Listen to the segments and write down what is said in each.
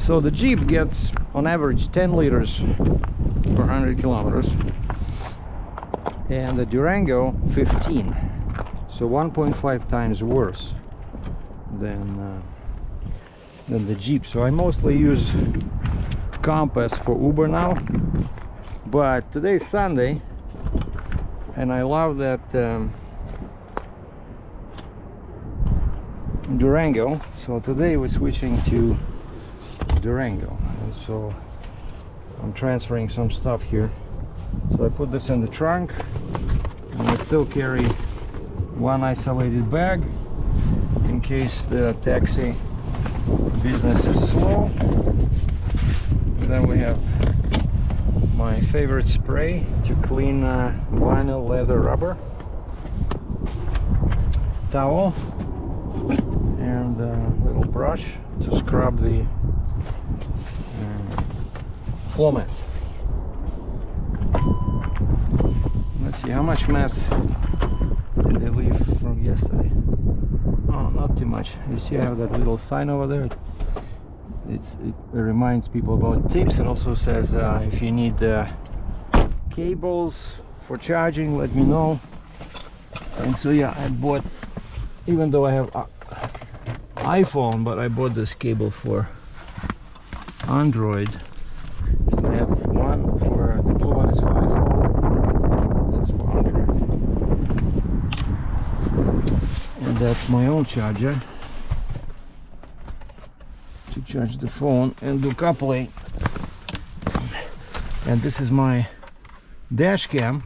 So the Jeep gets on average 10 liters per 100 kilometers and the Durango 15, so 1.5 times worse than the Jeep. So I mostly use Compass for Uber now, but today's Sunday and I love that Durango, so today we're switching to Durango. And so I'm transferring some stuff here, so I put this in the trunk and I still carry one isolated bag in case the taxi business is slow. Then we have my favorite spray to clean vinyl, leather, rubber, towel, and a little brush to scrub the floor mats. Let's see, how much mess did they leave from yesterday? Oh, not too much. You see I have that little sign over there. It reminds people about tips. It also says if you need cables for charging, let me know. And so yeah, I bought, even though I have iPhone, but I bought this cable for Android. So I have one for the blue one is for iPhone, this is for Android, and that's my own charger to charge the phone and do coupling. And this is my dash cam.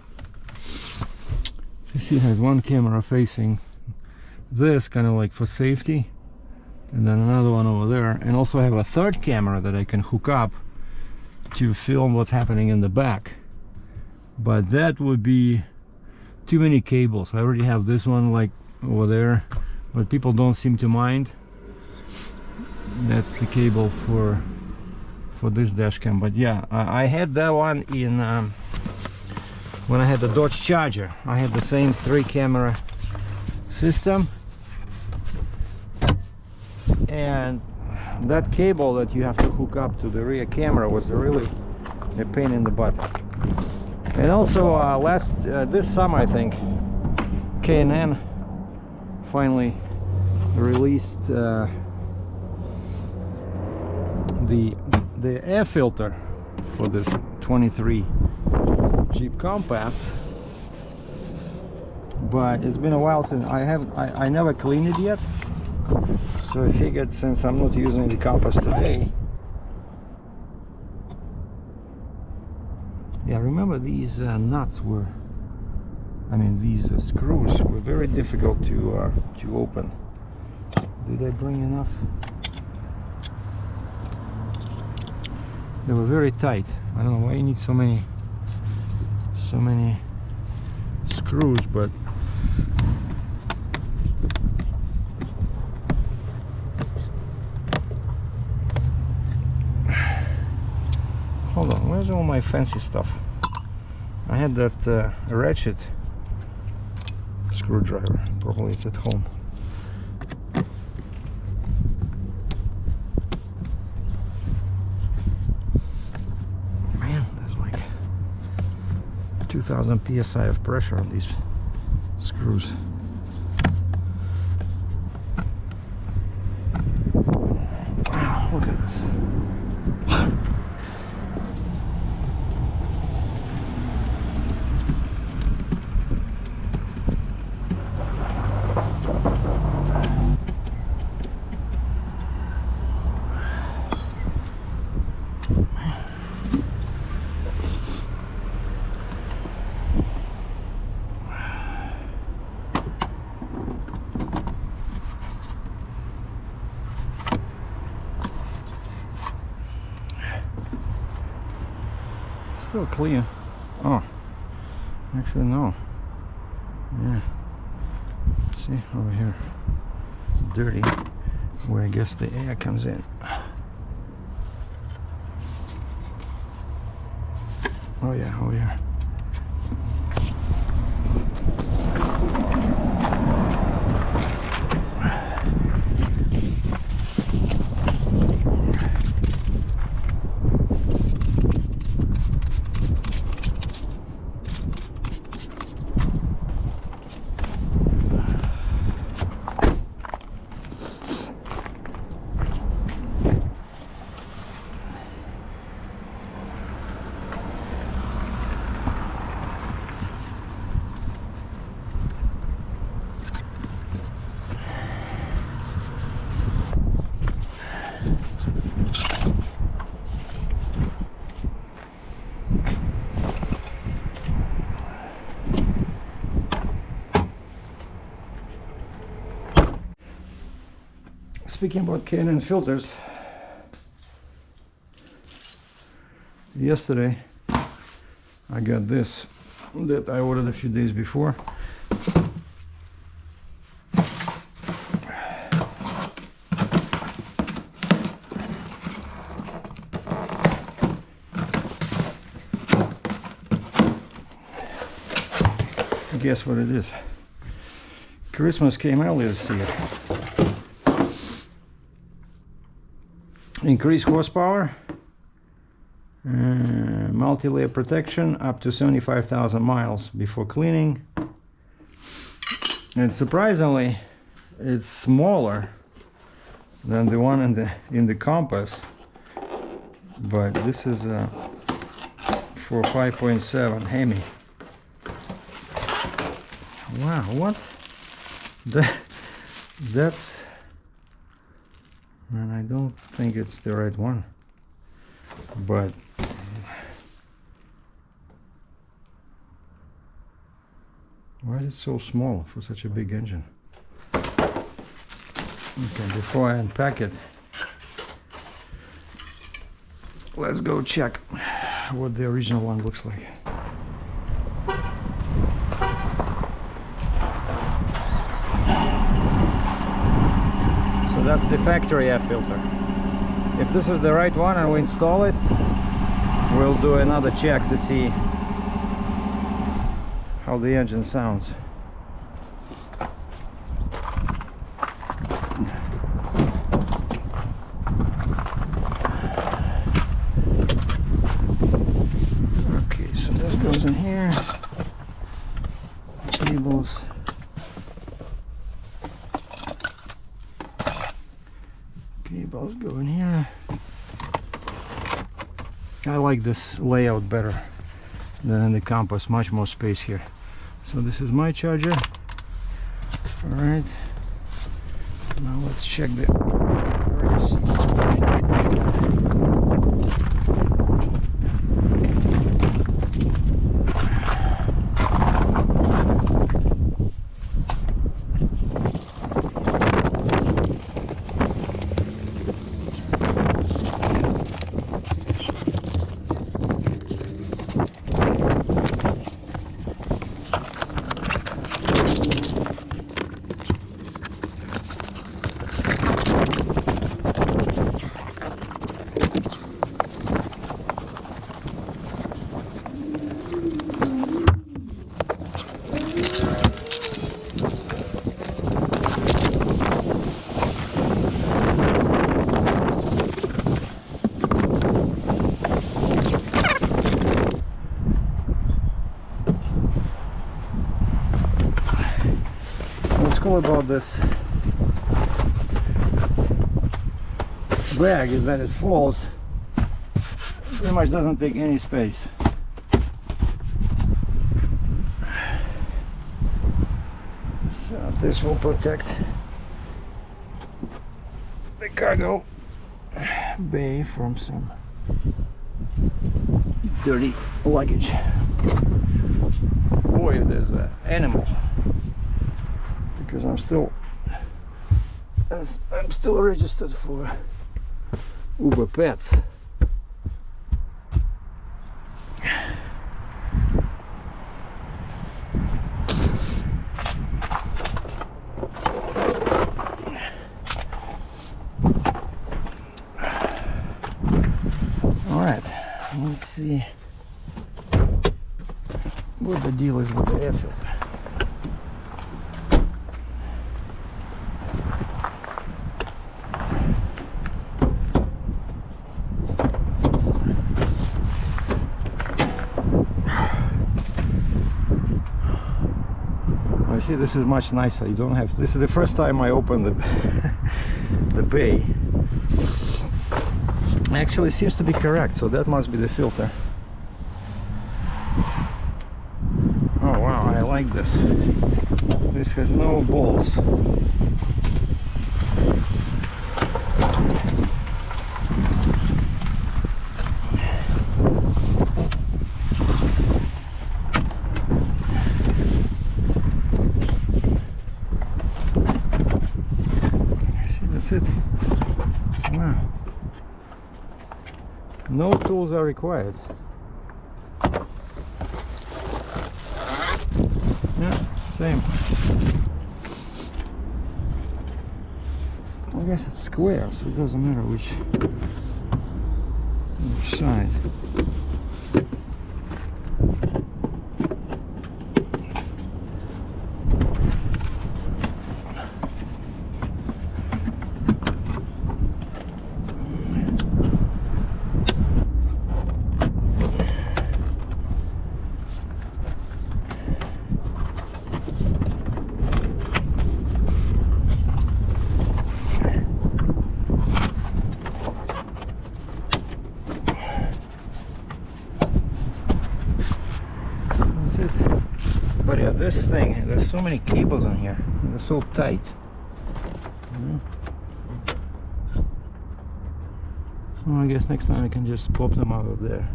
You see it has one camera facing this, kind of like for safety, and then another one over there, and also I have a third camera that I can hook up to film what's happening in the back, but that would be too many cables. I already have this one like over there, but people don't seem to mind. That's the cable for this dash cam. But yeah, I had that one in when I had the Dodge Charger. I had the same 3 camera system, and that cable that you have to hook up to the rear camera was really a pain in the butt. And also this summer, I think K&N finally released the air filter for this 23 Jeep Compass, but it's been a while since I never cleaned it yet. So I figured, since I'm not using the Compass today, yeah, remember these nuts were, I mean these screws were very difficult to open. Did I bring enough? They were very tight. I don't know why you need so many screws, but hold on, where's all my fancy stuff? I had that ratchet screwdriver, probably it's at home. Man, there's like 2000 psi of pressure on these screws. Wow, look at this. Still clear. Oh, actually no. Yeah. See over here, dirty, where I guess the air comes in. Oh yeah, over here. speaking about Canon filters, yesterday I got this that I ordered a few days before. Guess what it is? Christmas came earlier this year. Increased horsepower, multi-layer protection up to 75,000 miles before cleaning, and surprisingly it's smaller than the one in the Compass, but this is for 5.7 Hemi. Wow, what? That's... and I don't think it's the right one, but why is it so small for such a big engine? Okay, before I unpack it, let's go check what the original one looks like. That's the factory air filter. If this is the right one and we install it, we'll do another check to see how the engine sounds. Okay, so this goes in here. Cables. Cables go in here. I like this layout better than in the Compass, much more space here. So this is my charger. Alright, now let's check the race. What's cool about this bag is that it falls, pretty much doesn't take any space. So this will protect the cargo bay from some dirty luggage. Boy, if there's an animal, because I'm still registered for Uber Pets. All right, let's see what the deal is with the air filter. See, this is much nicer. You don't have. This is the first time I opened the bay. Actually, seems to be correct. So that must be the filter. Oh wow, I like this. This has no balls. That's it. Wow. No tools are required. Yeah, same. I guess it's square, so it doesn't matter which side. But yeah, this thing, there's so many cables on here. They're so tight. Well, I guess next time I can just pop them out of there.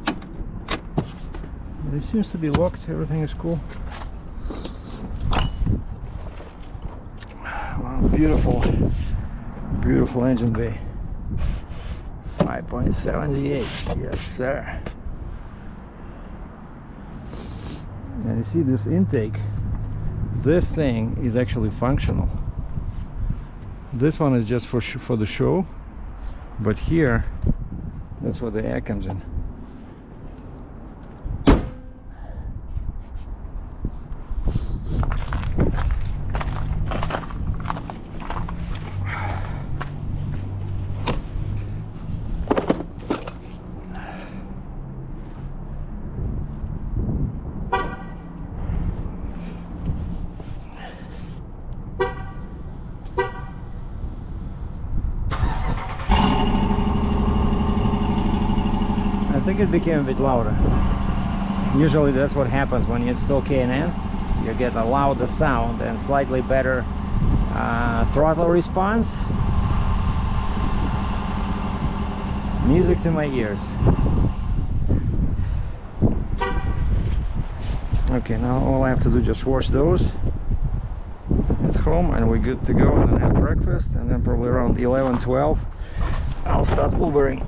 But it seems to be locked. Everything is cool. Wow, beautiful, beautiful engine bay. 5.78. Yes, sir. And you see this intake, this thing is actually functional. This one is just for the show, but here, that's where the air comes in. I think it became a bit louder. Usually that's what happens when you install K&N. You get a louder sound and slightly better throttle response. Music to my ears. Okay, now all I have to do is just wash those at home and we're good to go, and then have breakfast, and then probably around 11-12 I'll start Ubering.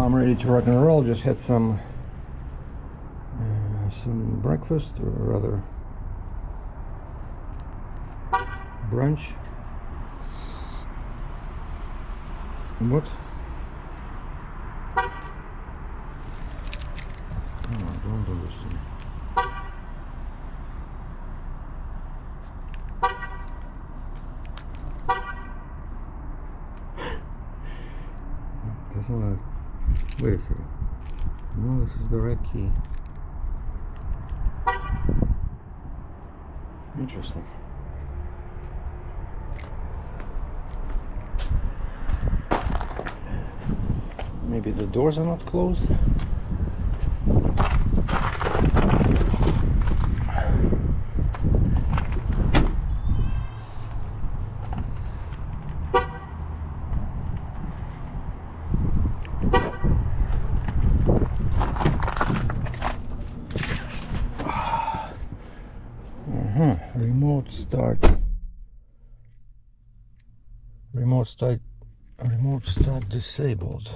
I'm ready to rock and roll. Just had some breakfast, or rather brunch. What? Oh, don't do this to me. That's not a... Wait a second. No, this is the red key. Interesting. Maybe the doors are not closed. Remote start disabled.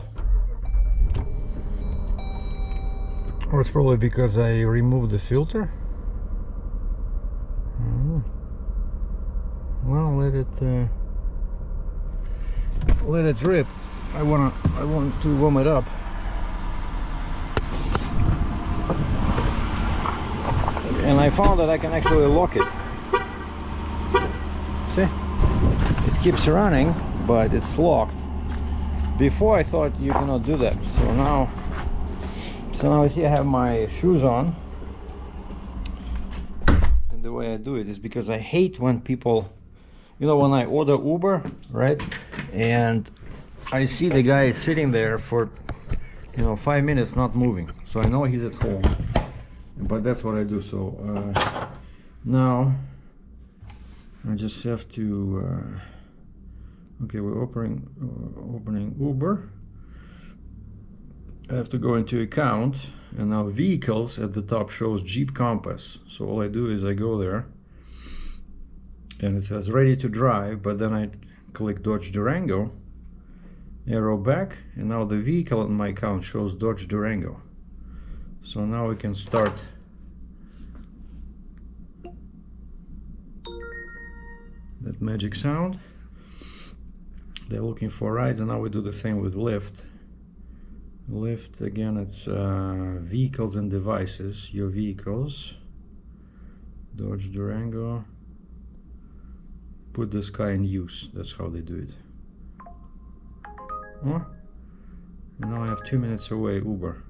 Or it's probably because I removed the filter. Well, let it rip. I want to warm it up. and I found that I can actually lock it. See, it keeps running, but it's locked. Before I thought you cannot do that. So now you see I have my shoes on, and the way I do it is because I hate when people, you know, when I order Uber, right, and I see the guy sitting there for, you know, 5 minutes not moving, so I know he's at home, but that's what I do. So now I just have to okay, we're opening Uber. I have to go into account, and now vehicles at the top shows Jeep Compass. So all I do is I go there, and it says ready to drive, but then I click Dodge Durango, arrow back, and now the vehicle in my account shows Dodge Durango. So now we can start. That magic sound. They're looking for rides, and now we do the same with Lyft. Lyft, again, it's vehicles and devices, your vehicles. Dodge Durango. Put this guy in use. That's how they do it. Oh, and now I have 2 minutes away, Uber.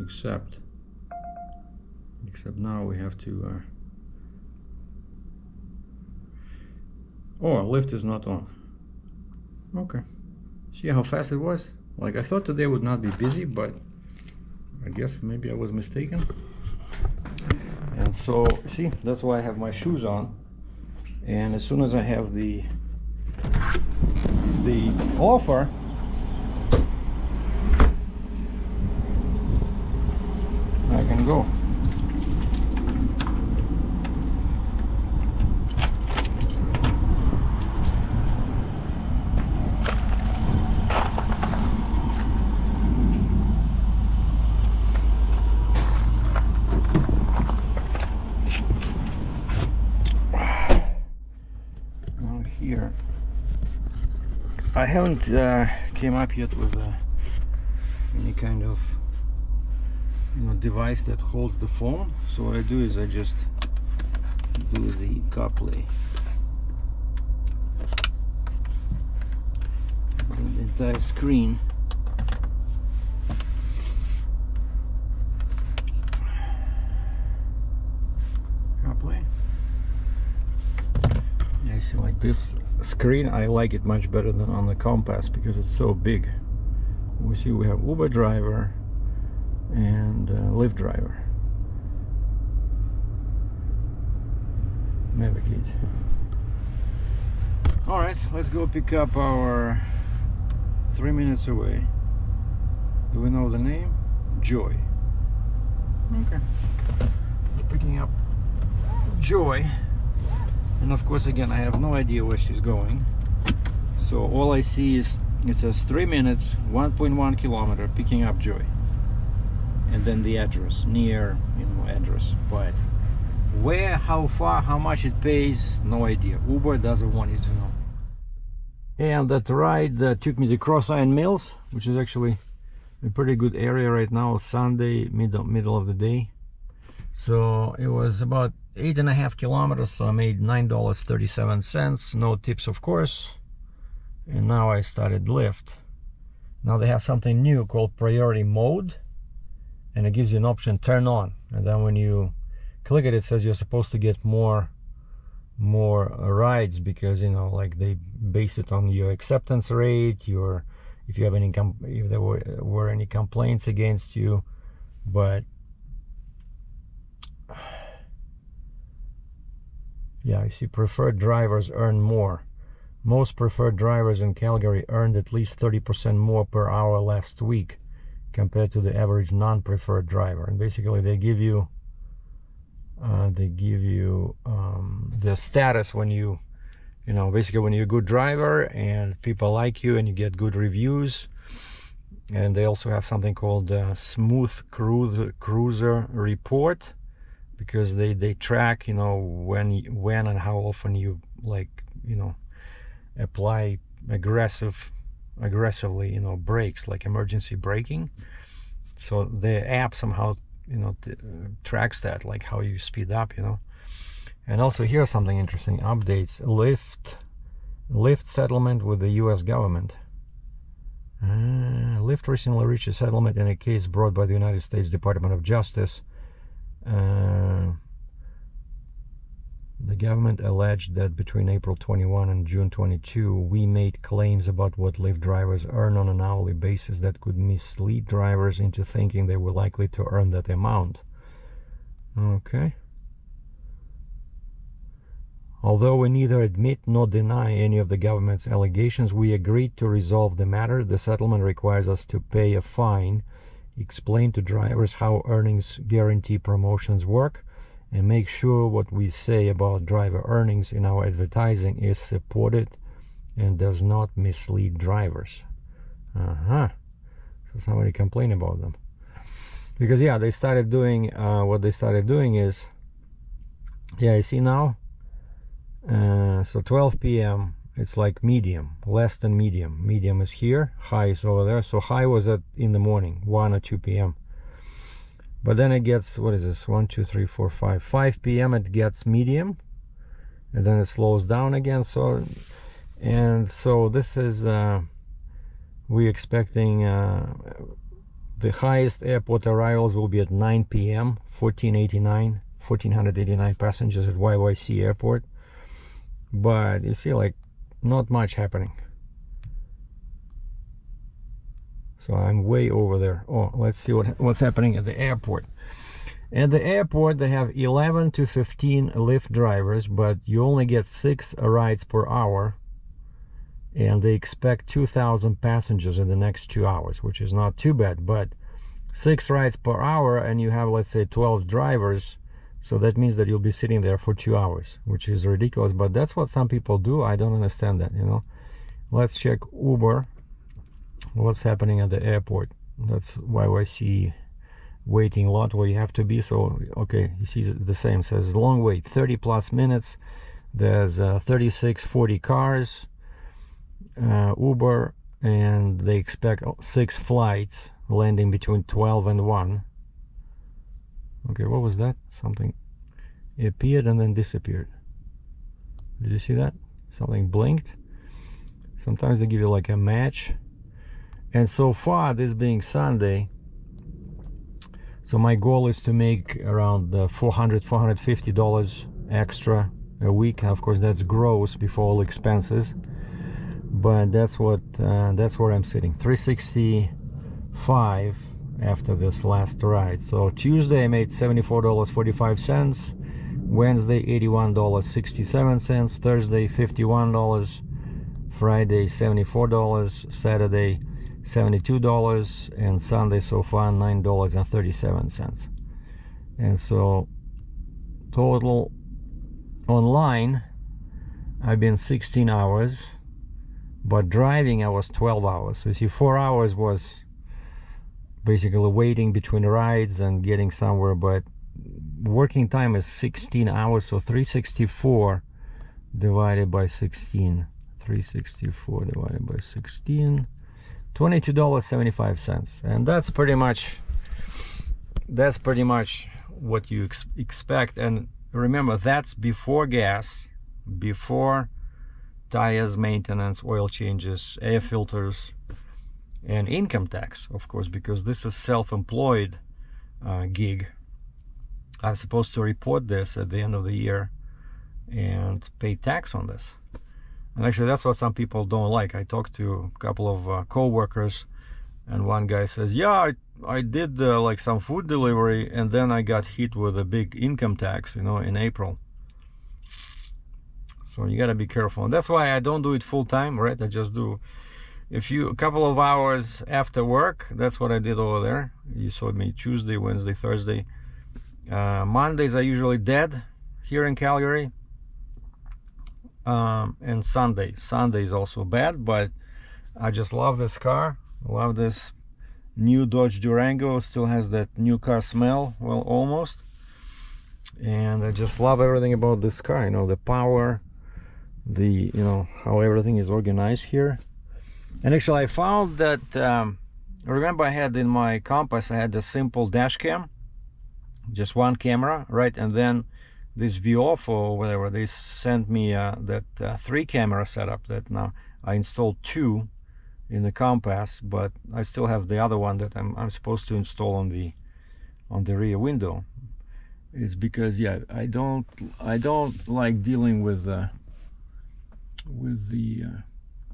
Except now we have to oh, Lyft is not on. Okay, see how fast it was? Like, I thought today would not be busy, but I guess maybe I was mistaken. And so, see, that's why I have my shoes on. And as soon as I have the offer, I can go. Here I haven't came up yet with any kind of, you know, device that holds the phone. So what I do is I just do the CarPlay. The entire screen. CarPlay. See, like this screen, I like it much better than on the Compass because it's so big. We see we have Uber driver and Lyft driver. Navigate. All right, let's go pick up our 3 minutes away. Do we know the name? Joy. Okay, picking up Joy. And of course, again, I have no idea where she's going. So all I see is it says 3 minutes, 1.1 kilometer, picking up Joy. And then the address, near, you know, address. But where, how far, how much it pays, no idea. Uber doesn't want you to know. And that ride took me to Cross Iron Mills, which is actually a pretty good area right now. Sunday, middle of the day. So it was about 8.5 kilometers, so I made $9.37, no tips of course. And now I started Lyft. Now they have something new called priority mode, and it gives you an option turn on, and then when you click it, it says you're supposed to get more rides, because, you know, like they base it on your acceptance rate, your, if you have any if there were any complaints against you. But yeah, you see, preferred drivers earn more. Most preferred drivers in Calgary earned at least 30% more per hour last week compared to the average non-preferred driver. And basically they give you the status when you know, basically when you're a good driver and people like you and you get good reviews. And they also have something called Smooth Cruiser Report, because they track, you know, when and how often you, like, you know, apply aggressively, you know, brakes, like emergency braking. So the app somehow, tracks that, like how you speed up, And also here's something interesting, updates. Lyft settlement with the US government. Lyft recently reached a settlement in a case brought by the United States Department of Justice. The government alleged that between April 21 and June 22, we made claims about what Lyft drivers earn on an hourly basis that could mislead drivers into thinking they were likely to earn that amount. Okay. Although we neither admit nor deny any of the government's allegations, we agreed to resolve the matter. The settlement requires us to pay a fine, explain to drivers how earnings guarantee promotions work, and make sure what we say about driver earnings in our advertising is supported and does not mislead drivers. So somebody complained about them. Because they started doing, what they started doing is, you see now? So 12 p.m. it's like medium, less than medium. Medium is here, high is over there. So high was in the morning, 1 or 2 p.m. But then it gets, what is this? 1, 2, 3, 4, 5. 5 p.m. it gets medium, and then it slows down again. So this is, we're expecting the highest airport arrivals will be at 9 p.m. 1,489 passengers at YYC airport. But you see, like, not much happening. So I'm way over there. Oh, let's see what's happening at the airport. At the airport, they have 11 to 15 Lyft drivers, but you only get 6 rides per hour. And they expect 2,000 passengers in the next 2 hours, which is not too bad. But 6 rides per hour, and you have, let's say, 12 drivers. So that means that you'll be sitting there for 2 hours, which is ridiculous. But that's what some people do. I don't understand that, Let's check Uber. What's happening at the airport? That's YYC waiting lot where you have to be. So, okay, you see the same. Says long wait, 30 plus minutes. There's 36, 40 cars. Uber, and they expect 6 flights landing between 12 and 1. Okay, what was that? Something appeared and then disappeared. Did you see that? Something blinked. Sometimes they give you like a match. And so far, this being Sunday, so my goal is to make around $450 extra a week. Of course, that's gross before all expenses. But that's where I'm sitting. 365 after this last ride. So Tuesday I made $74.45. Wednesday $81.67. Thursday $51. Friday $74. Saturday $72, and Sunday so far $9.37. And so total online I've been 16 hours, but driving I was 12 hours. So you see, 4 hours was basically waiting between rides and getting somewhere, but working time is 16 hours. So 364 divided by 16, 364 divided by 16, $22.75, and that's pretty much what you expect. And remember, that's before gas, before tires, maintenance, oil changes, air filters, and income tax, of course, because this is self-employed gig. I'm supposed to report this at the end of the year and pay tax on this. And actually, that's what some people don't like. I talked to a couple of co-workers, and one guy says, yeah, I did like some food delivery, and then I got hit with a big income tax, in April. So you got to be careful. And that's why I don't do it full time, right? I just do a couple of hours after work. That's what I did over there. You saw me Tuesday, Wednesday, Thursday. Mondays are usually dead here in Calgary. And Sunday is also bad, but I just love this car. Love this new Dodge Durango. Still has that new car smell, well, almost. And I just love everything about this car, the power, the how everything is organized here. And actually I found that remember I had in my Compass, I had a simple dash cam, just one camera, right? And then this view off or whatever, they sent me that 3-camera setup that now I installed 2 in the Compass, but I still have the other one that I'm supposed to install on the rear window. It's because, yeah, I don't like dealing with the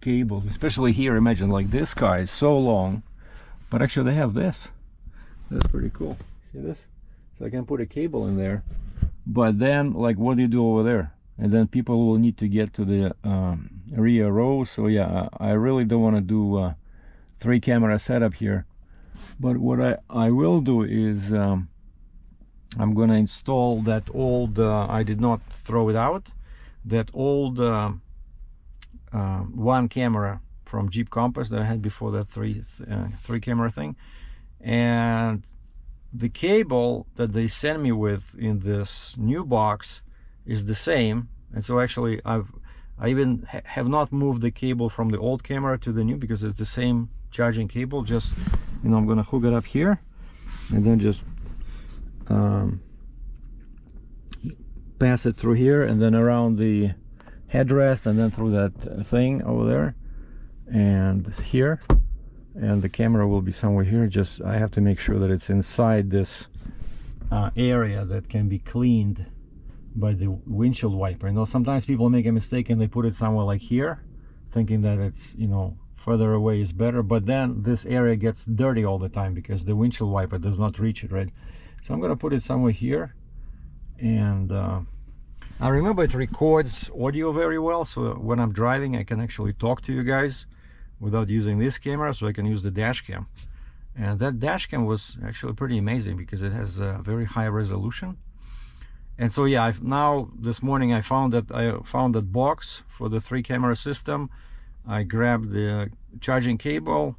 cables, especially here. Imagine, like, this car is so long, but actually they have this. That's pretty cool. See this? So I can put a cable in there, but then, like, what do you do over there? And then people will need to get to the rear row. So yeah, I really don't want to do a 3-camera setup here. But what I will do is I'm gonna install that old, I did not throw it out, that old 1-camera from Jeep Compass that I had before, that 3-camera thing. And the cable that they sent me with in this new box is the same. And so actually I even have not moved the cable from the old camera to the new, because it's the same charging cable. Just, you know, I'm gonna hook it up here and then just pass it through here and then around the headrest and then through that thing over there and here, and the camera will be somewhere here. Just I have to make sure that it's inside this area that can be cleaned by the windshield wiper. You know, sometimes people make a mistake and they put it somewhere like here, thinking that it's, you know, further away is better, but then this area gets dirty all the time because the windshield wiper does not reach it, right? So I'm gonna put it somewhere here, and I remember it records audio very well, so when I'm driving I can actually talk to you guys without using this camera, so I can use the dash cam. And that dash cam was actually pretty amazing because it has a very high resolution. And so yeah, now this morning I found that box for the 3-camera system. I grabbed the charging cable.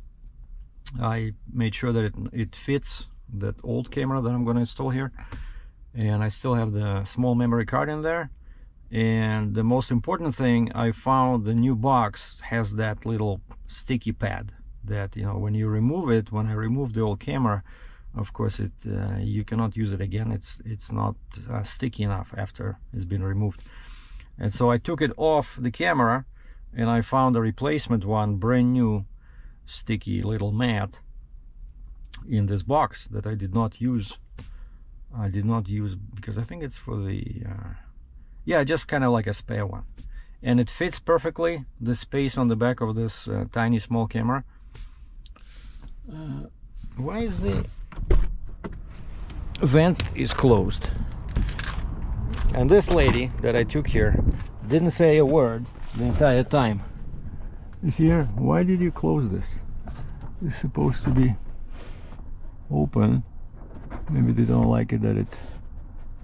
I made sure that it fits that old camera that I'm going to install here, and I still have the small memory card in there. And the most important thing, I found the new box has that little sticky pad that, you know, when you remove it, when I removed the old camera, of course it you cannot use it again. It's not sticky enough after it's been removed. And so I took it off the camera and I found a replacement one, brand new sticky little mat in this box that I did not use. Because I think it's for the yeah, just kind of like a spare one, and it fits perfectly the space on the back of this tiny small camera. Why is the vent is closed? And this lady that I took here didn't say a word the entire time. Is here, why did you close this? It's supposed to be open. Maybe they don't like it that it,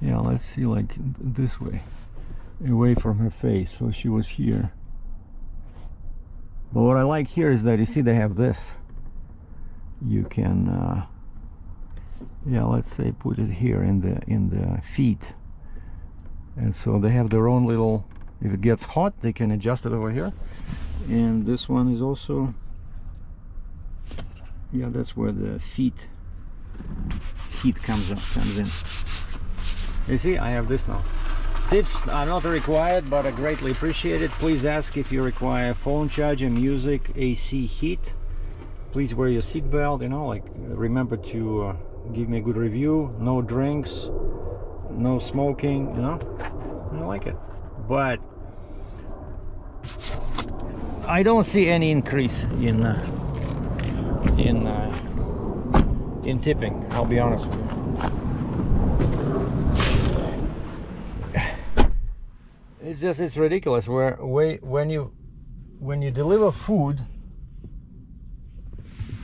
yeah, let's see, like this way, away from her face, so she was here. But what I like here is that, you see, they have this. You can yeah, let's say put it here in the feet, and so they have their own little, if it gets hot they can adjust it over here. And this one is also, yeah, that's where the heat comes in. You see, I have this now. Tips are not required, but are greatly appreciated. Please ask if you require phone charger, music, AC, heat. Please wear your seatbelt, you know, like, remember to give me a good review. No drinks, no smoking, you know. I like it. But I don't see any increase in tipping, I'll be honest with you. It's just, it's ridiculous when you deliver food,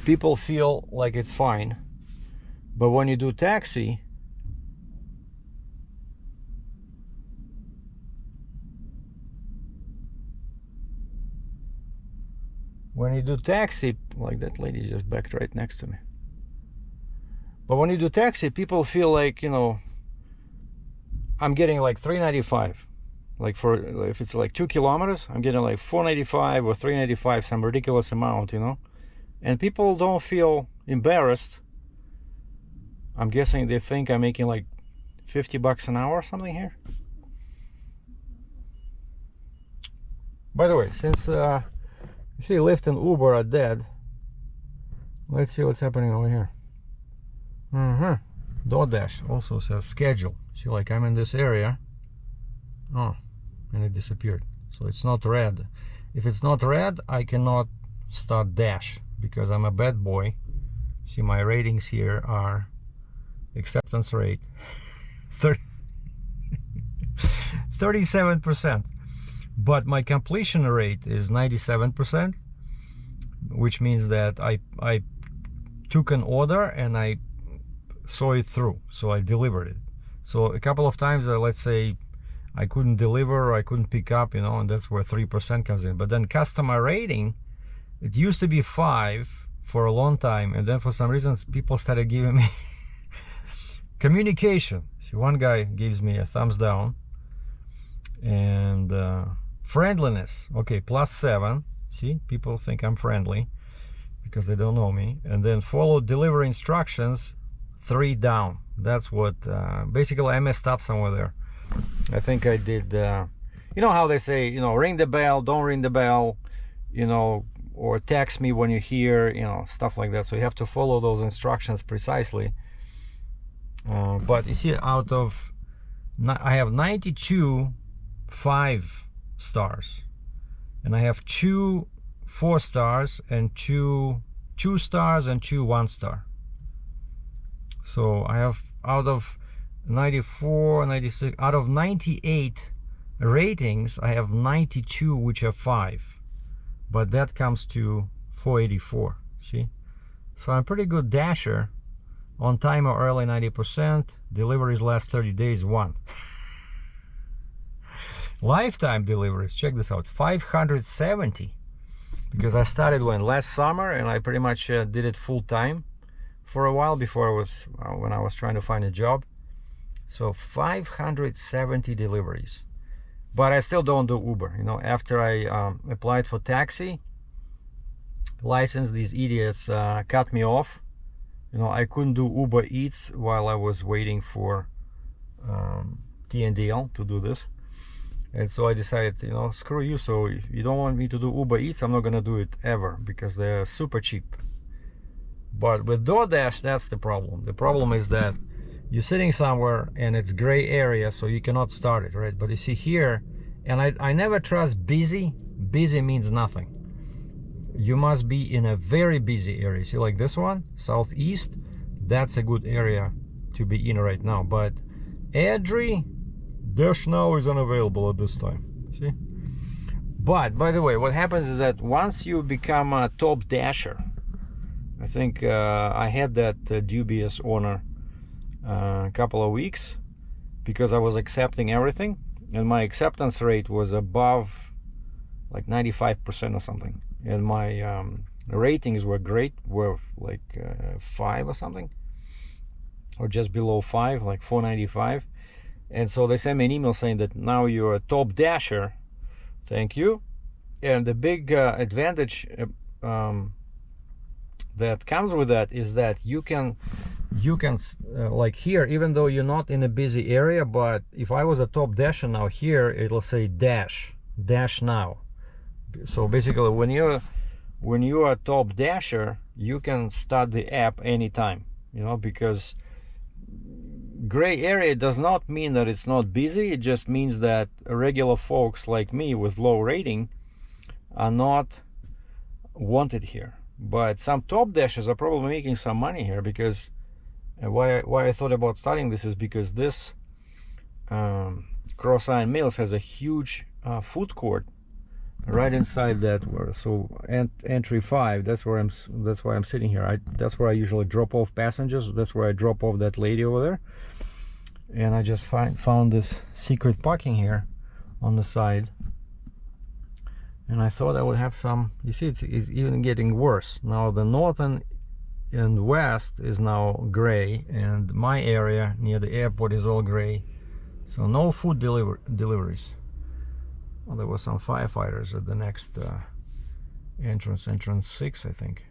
people feel like it's fine, but when you do taxi, like that lady just backed right next to me. But when you do taxi, people feel like, you know, I'm getting like $3.95. Like, for if it's like 2 kilometers, I'm getting like $4.95 or $3.95, some ridiculous amount, you know. And people don't feel embarrassed I'm guessing they think I'm making like $50 an hour or something here. By the way, since you see Lyft and Uber are dead, let's see what's happening over here. DoorDash also says schedule. See, like I'm in this area. Oh, and it disappeared. So it's not red. If it's not red, I cannot start Dash because I'm a bad boy. See, my ratings here are acceptance rate 37%, but my completion rate is 97%, which means that I took an order and I saw it through, so I delivered it. So a couple of times, let's say I couldn't deliver or I couldn't pick up, you know, and that's where 3% comes in. But then customer rating, it used to be 5 for a long time, and then for some reasons people started giving me communication. See, one guy gives me a thumbs down, and friendliness, okay, +7. See, people think I'm friendly because they don't know me. And then follow delivery instructions, 3 down. That's what basically I messed up somewhere there. I think I did you know how they say, you know, ring the bell, don't ring the bell, you know, or text me when you hear, you know, stuff like that. So you have to follow those instructions precisely. But you see, out of I have 92 5 stars, and I have 2 4 stars and 2 2 stars and 2 1 star. So I have out of 94, 96, out of 98 ratings, I have 92 which are 5, but that comes to 484. See, so I'm pretty good dasher. On time or early, 90%. Deliveries last 30 days, 1. Lifetime deliveries, check this out, 570. Because I started last summer, and I pretty much did it full time for a while before when I was trying to find a job. So 570 deliveries. But I still don't do Uber. You know, after I applied for taxi license, these idiots cut me off. You know, I couldn't do Uber Eats while I was waiting for TNDL to do this. And so I decided, you know, screw you. So if you don't want me to do Uber Eats, I'm not gonna do it ever, because they're super cheap. But with DoorDash, that's the problem. The problem is that you're sitting somewhere and it's gray area, so you cannot start it, right? But you see here, and I never trust busy. Busy means nothing. You must be in a very busy area. See, like this one, southeast, that's a good area to be in right now. But Edry, Dash Now is unavailable at this time. See? But by the way, what happens is that once you become a top dasher, I think I had that dubious honor a couple of weeks because I was accepting everything, and my acceptance rate was above like 95% or something, and my ratings were great, were like 5 or something, or just below 5, like 495. And so they sent me an email saying that now you're a top dasher, thank you. And the big advantage that comes with that is that you can like here, even though you're not in a busy area, but if I was a top dasher now, here it'll say Dash Now. So basically when you're a top dasher, you can start the app anytime, you know, because gray area does not mean that it's not busy. It just means that regular folks like me with low rating are not wanted here. But some top dashers are probably making some money here, because why I thought about starting this is because this Cross Island Mills has a huge food court right inside that. So entry 5, that's why I'm sitting here. That's where I usually drop off passengers. That's where I drop off that lady over there. And I just found this secret parking here on the side, and I thought I would have some. You see, it's even getting worse now. The northern and west is now gray, and my area near the airport is all gray. So no food deliveries. Well, there were some firefighters at the next entrance 6, I think.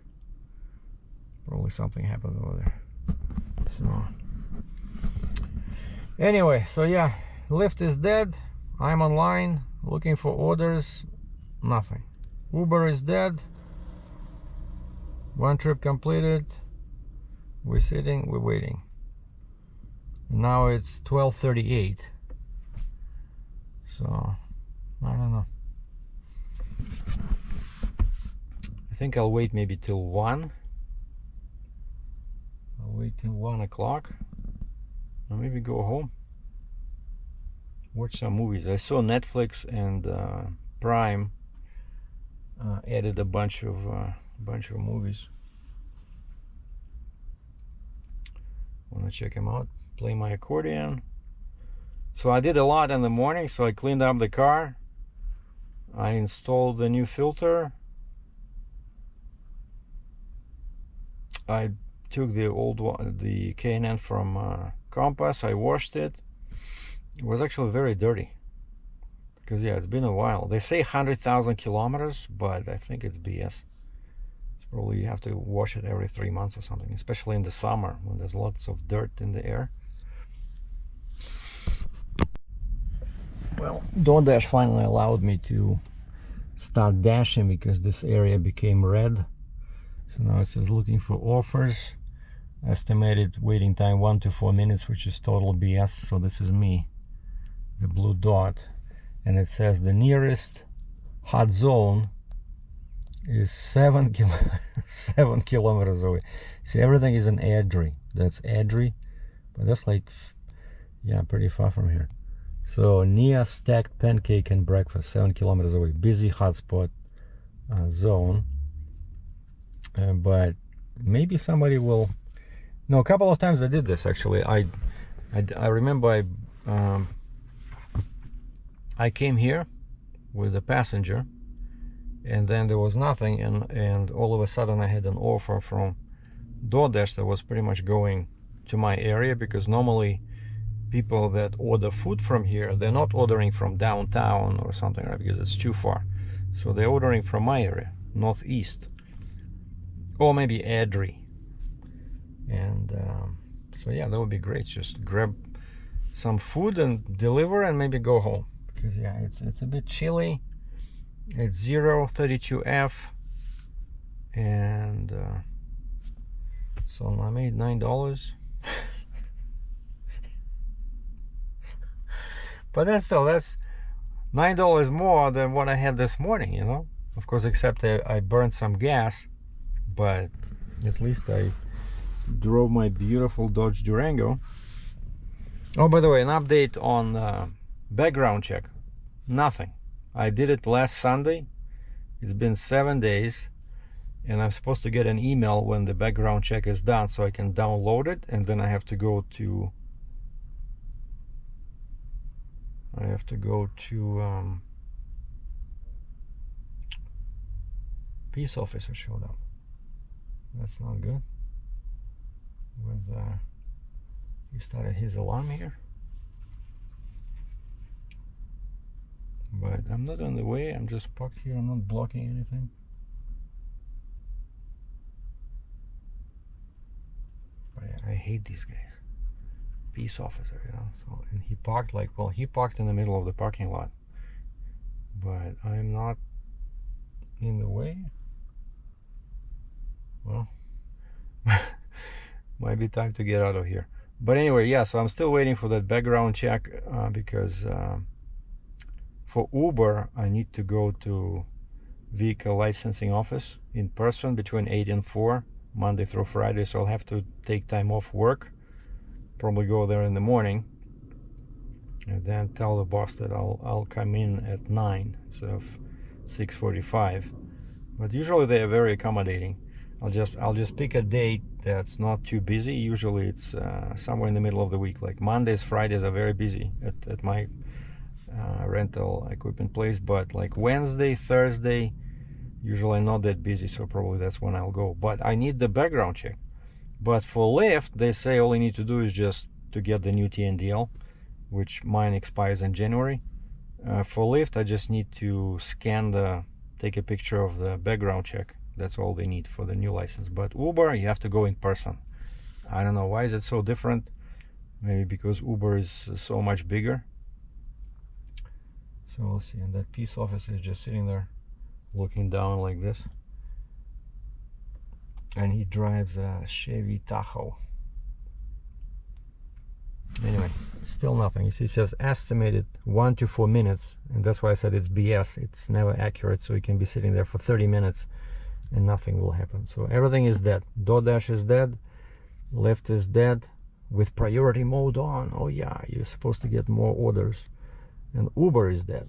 Probably something happened over there. So Anyway, so yeah, Lyft is dead. I'm online looking for orders. Nothing. Uber is dead. One trip completed. We're sitting, we're waiting. Now it's 12:38. So I don't know. I think I'll wait maybe till 1. I'll wait till 1 o'clock. Or maybe go home. Watch some movies. I saw Netflix and Prime added a bunch of movies. Wanna check them out? Play my accordion. So I did a lot in the morning. So I cleaned up the car. I installed the new filter. I took the old one, the K&N from Compass. I washed it. It was actually very dirty because yeah, it's been a while. They say 100,000 kilometers, but I think it's BS. It's probably you have to wash it every 3 months or something, especially in the summer when there's lots of dirt in the air. Well, DoorDash finally allowed me to start dashing because this area became red. So now it says looking for offers. Estimated waiting time 1 to 4 minutes, which is total BS. So this is me, the blue dot, and it says the nearest hot zone is 7 kilometers away. See, everything is in Adri. That's Adri, but that's like, yeah, pretty far from here. So near stacked pancake and breakfast, 7 kilometers away. Busy hotspot zone. But maybe somebody will. No, a couple of times I did this actually. I remember I came here with a passenger, and then there was nothing, and all of a sudden I had an offer from DoorDash that was pretty much going to my area, because normally people that order food from here, they're not ordering from downtown or something, right? Because it's too far. So they're ordering from my area, northeast. Or maybe Adri. And so yeah, that would be great. Just grab some food and deliver and maybe go home. Because yeah, it's a bit chilly. It's 0.32F. And so I made $9. But that's $9 more than what I had this morning, you know. Of course, except I burned some gas. But at least I drove my beautiful Dodge Durango. Oh, by the way, an update on background check. Nothing. I did it last Sunday. It's been 7 days, and I'm supposed to get an email when the background check is done so I can download it, and then I have to go to peace officer showed up. That's not good. With he started his alarm here, but I'm not on the way. I'm just parked here. I'm not blocking anything. But yeah, I hate these guys. Peace officer, you know. So, and he parked like, well, he parked in the middle of the parking lot, but I'm not in the way. Well, might be time to get out of here. But anyway, yeah, so I'm still waiting for that background check because for Uber I need to go to vehicle licensing office in person between 8 and 4 Monday through Friday. So I'll have to take time off work, probably go there in the morning, and then tell the boss that I'll come in at 9 instead of 6:45. But usually they are very accommodating. I'll just pick a date that's not too busy. Usually it's somewhere in the middle of the week. Like Mondays, Fridays are very busy at my rental equipment place. But like Wednesday, Thursday, usually not that busy. So probably that's when I'll go. But I need the background check. But for Lyft, they say all you need to do is just to get the new TNDL, which mine expires in January. For Lyft, I just need to take a picture of the background check. That's all they need for the new license. But Uber, you have to go in person. I don't know why is it so different, Maybe because Uber is so much bigger. So we'll see. And that peace officer is just sitting there looking down like this. And he drives a Chevy Tahoe. Anyway, still nothing. You see, it says estimated 1 to 4 minutes, and that's why I said it's BS. It's never accurate, so you can be sitting there for 30 minutes and nothing will happen. So everything is dead. DoorDash is dead, Lyft is dead, with priority mode on. Oh yeah, you're supposed to get more orders. And Uber is dead.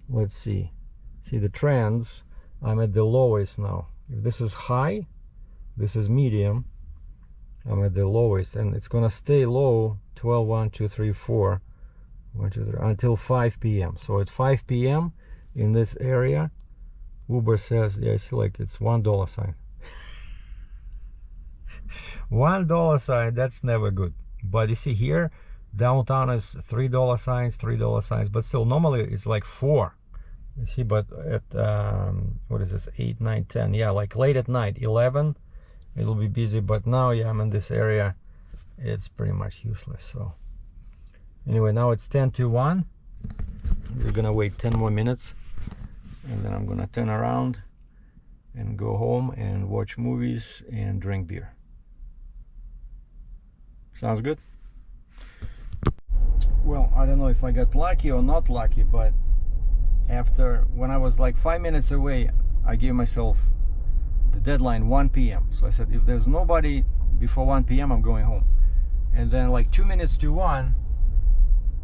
Let's see. See the trends. I'm at the lowest now. If this is high, this is medium, I'm at the lowest, and it's gonna stay low 12, 1, 2, 3, 4, 1, 2, 3, until 5 p.m. So at 5 p.m. in this area, Uber says, yeah, I see, like it's $1 sign. $1 sign, that's never good. But you see here, downtown is $3 signs, $3 signs, but still normally it's like 4. You see, but at what is this, 8, 9, 10, yeah, like late at night, 11, it'll be busy. But now, yeah, I'm in this area, it's pretty much useless. So anyway, now it's 10 to 1. We're gonna wait 10 more minutes, and then I'm gonna turn around and go home and watch movies and drink beer. Sounds good? Well, I don't know if I got lucky or not lucky, but when I was like 5 minutes away, I gave myself the deadline 1 p.m. So I said, if there's nobody before 1 p.m., I'm going home. And then like 2 minutes to 1,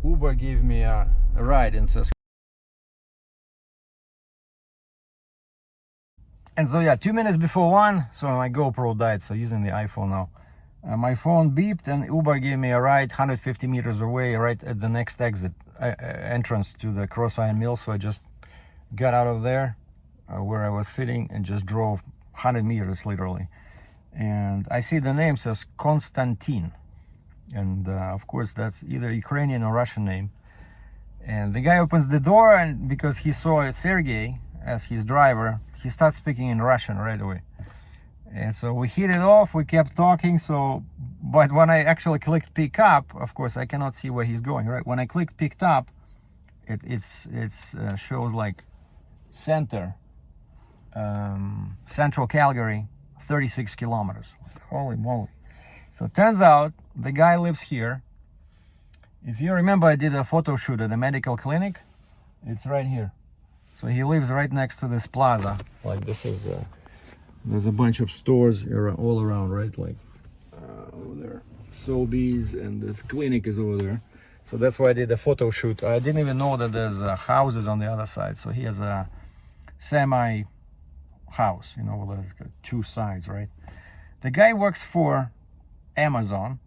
Uber gave me a ride and says, and so yeah, 2 minutes before 1, so my GoPro died, so using the iPhone now. My phone beeped and Uber gave me a ride 150 meters away, right at the next exit, entrance to the Cross Iron Mill. So I just got out of there where I was sitting and just drove 100 meters literally. And I see the name says Konstantin. And of course that's either Ukrainian or Russian name. And the guy opens the door, and because he saw Sergey as his driver, he starts speaking in Russian right away. And so we hit it off, we kept talking. So, but when I actually clicked pick up, of course I cannot see where he's going, right? When I clicked picked up, it shows like central Calgary, 36 kilometers. Holy moly. So it turns out the guy lives here. If you remember, I did a photo shoot at a medical clinic. It's right here. So he lives right next to this plaza. Like this is there's a bunch of stores all around, right? Like over there, Sobeys, and this clinic is over there. So that's why I did a photo shoot. I didn't even know that there's houses on the other side. So he has a semi house, you know, where there's 2 sides, right? The guy works for Amazon,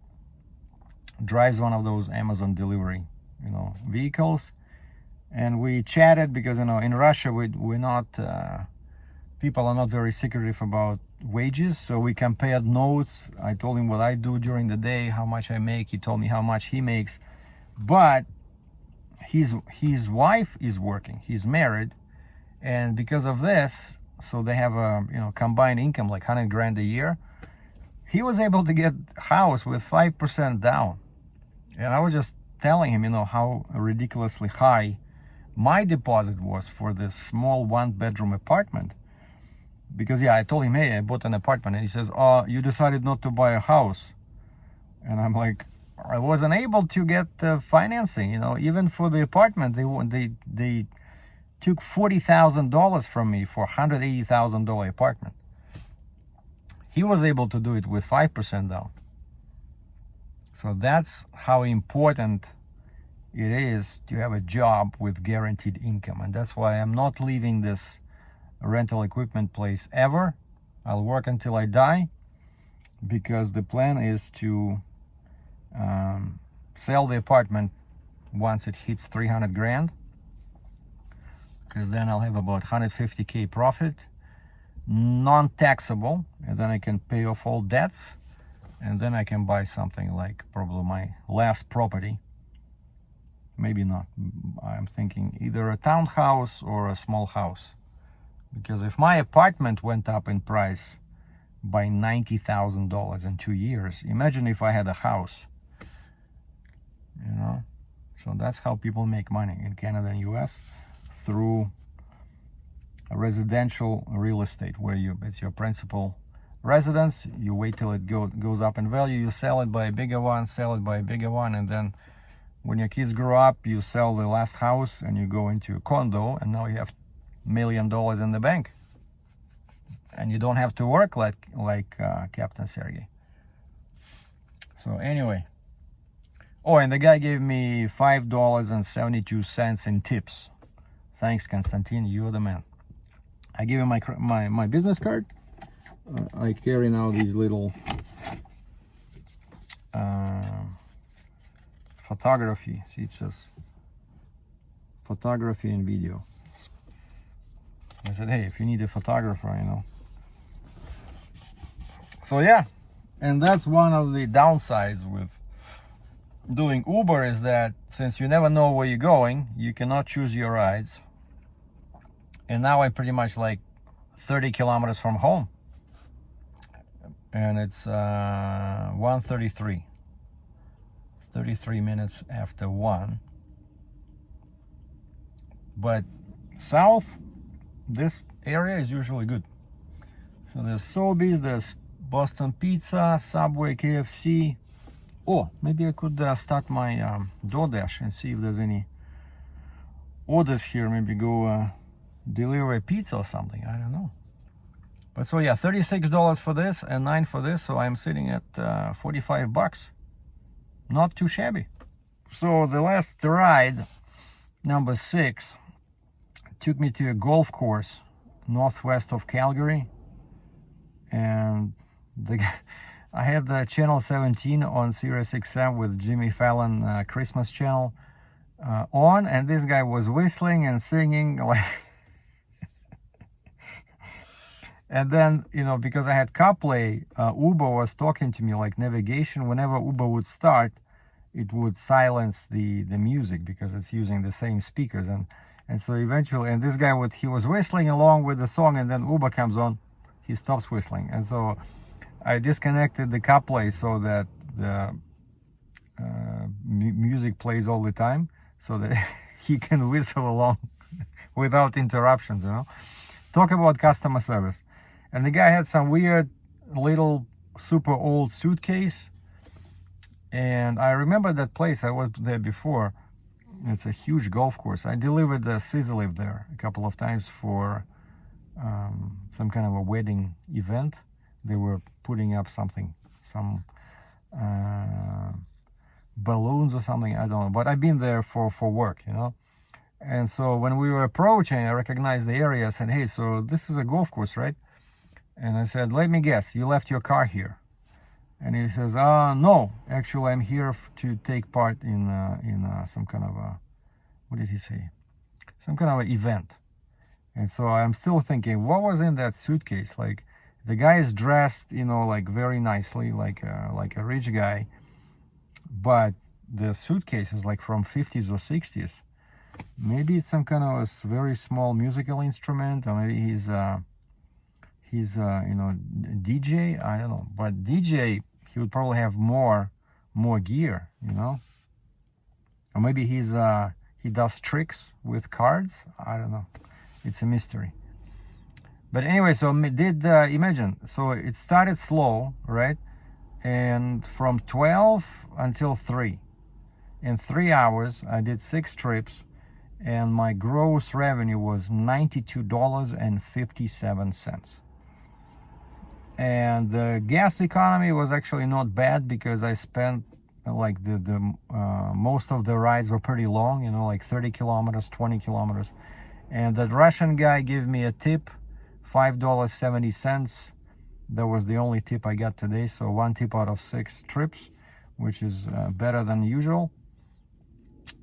drives one of those Amazon delivery, you know, vehicles. And we chatted because, you know, in Russia we're not people are not very secretive about wages, so we compared notes. I told him what I do during the day, how much I make. He told me how much he makes. But his wife is working. He's married, and because of this, so they have a, you know, combined income like 100 grand a year. He was able to get a house with 5% down, and I was just telling him, you know, how ridiculously high my deposit was for this small 1-bedroom apartment. Because yeah, I told him, hey, I bought an apartment, and he says, oh, you decided not to buy a house. And I'm like, I wasn't able to get financing, you know, even for the apartment. They took $40,000 from me for $180,000 apartment. He was able to do it with 5% down. So that's how important it is to have a job with guaranteed income. And that's why I'm not leaving this rental equipment place ever. I'll work until I die, because the plan is to sell the apartment once it hits 300 grand, because then I'll have about 150K profit, non-taxable, and then I can pay off all debts, and then I can buy something like probably my last property. Maybe not. I'm thinking either a townhouse or a small house. Because if my apartment went up in price by $90,000 in 2 years, imagine if I had a house. you know. So that's how people make money in Canada and US, through residential real estate, where it's your principal residence. You wait till it goes up in value, you sell it by a bigger one, and then when your kids grow up, you sell the last house and you go into a condo, and now you have $1 million in the bank, and you don't have to work like Captain Sergey. So anyway, oh, and the guy gave me $5.72 in tips. Thanks, Konstantin, you're the man. I gave him my business card. I carry now these little photography. See, it says photography and video. I said, hey, if you need a photographer, you know. So yeah, and that's one of the downsides with doing Uber, is that since you never know where you're going, you cannot choose your rides. And now I'm pretty much like 30 kilometers from home, and it's 1:33, 33 minutes after 1. But south, this area is usually good. So there's Sobeys, there's Boston Pizza, Subway, KFC. Oh, maybe I could start my DoorDash and see if there's any orders here. Maybe go deliver a pizza or something. I don't know. But so yeah, $36 for this and $9 for this. So I'm sitting at $45. Not too shabby. So the last ride, number 6, took me to a golf course northwest of Calgary, and I had the channel 17 on Sirius XM with Jimmy Fallon Christmas channel on, and this guy was whistling and singing like. And then, you know, because I had CarPlay, Uber was talking to me like navigation. Whenever Uber would start, it would silence the music because it's using the same speakers. And so eventually, and this guy he was whistling along with the song, and then Uber comes on, he stops whistling. And so I disconnected the CarPlay so that the music plays all the time, so that he can whistle along without interruptions, you know. Talk about customer service. And the guy had some weird little super old suitcase. And I remember that place. I was there before. It's a huge golf course. I delivered the scissor lift there a couple of times for some kind of a wedding event. They were putting up some balloons or something. I don't know. But I've been there for work, you know. And so when we were approaching, I recognized the area. I said, hey, so this is a golf course, right? And I said, let me guess, you left your car here. And he says, no, actually I'm here to take part in some kind of a, what did he say? Some kind of an event. And so I'm still thinking, what was in that suitcase? Like, the guy is dressed, you know, like very nicely, like a rich guy. But the suitcase is like from 50s or 60s. Maybe it's some kind of a very small musical instrument, or maybe he's you know, DJ. I don't know, but DJ, he would probably have more gear, you know. Or maybe he does tricks with cards. I don't know. It's a mystery. But anyway, so imagine. So it started slow, right? And from 12 until 3. In 3 hours, I did 6 trips. And my gross revenue was $92.57. And the gas economy was actually not bad, because I spent like the most of the rides were pretty long, you know, like 30 kilometers, 20 kilometers. And that Russian guy gave me a tip, $5.70. That was the only tip I got today. So 1 tip out of 6 trips, which is better than usual.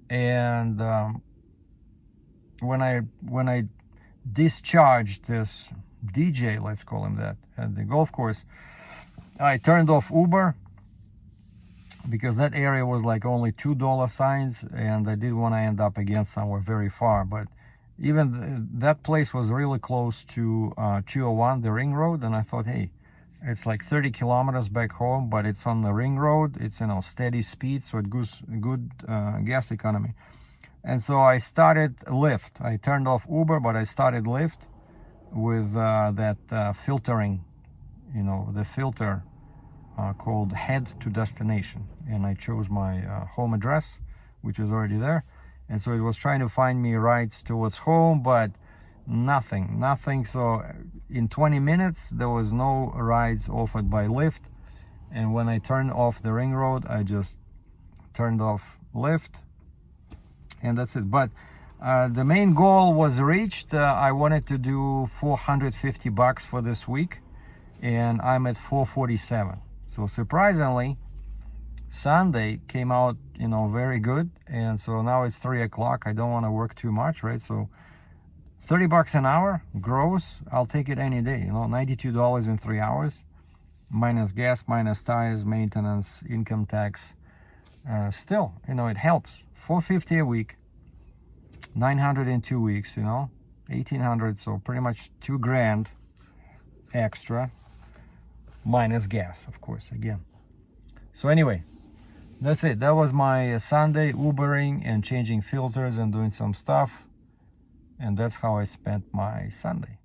And when I discharged this DJ, let's call him that, at the golf course, I turned off Uber, because that area was like only $2 signs, and I didn't want to end up again somewhere very far. But even that place was really close to 201, the ring road, and I thought, hey, It's like 30 kilometers back home, but it's on the ring road. It's, you know, steady speed, so it goes good gas economy. And so I started Lyft. I turned off Uber, but I started Lyft with that filtering, you know, the filter called head to destination. And I chose my home address, which was already there. And so it was trying to find me rides towards home, but nothing. So in 20 minutes, there was no rides offered by Lyft. And when I turned off the ring road, I just turned off Lyft, and that's it. But the main goal was reached. I wanted to do $450 for this week, and I'm at 447. So surprisingly, Sunday came out, you know, very good. And so now it's 3 o'clock. I don't want to work too much, right? So $30 an hour gross, I'll take it any day. You know, $92 in 3 hours, minus gas, minus tires, maintenance, income tax. Still, you know, it helps. $450 a week, 900 in 2 weeks, you know, 1,800. So pretty much $2,000 extra, minus gas, of course, again. So anyway, that's it. That was my Sunday, Ubering and changing filters and doing some stuff. And that's how I spent my Sunday.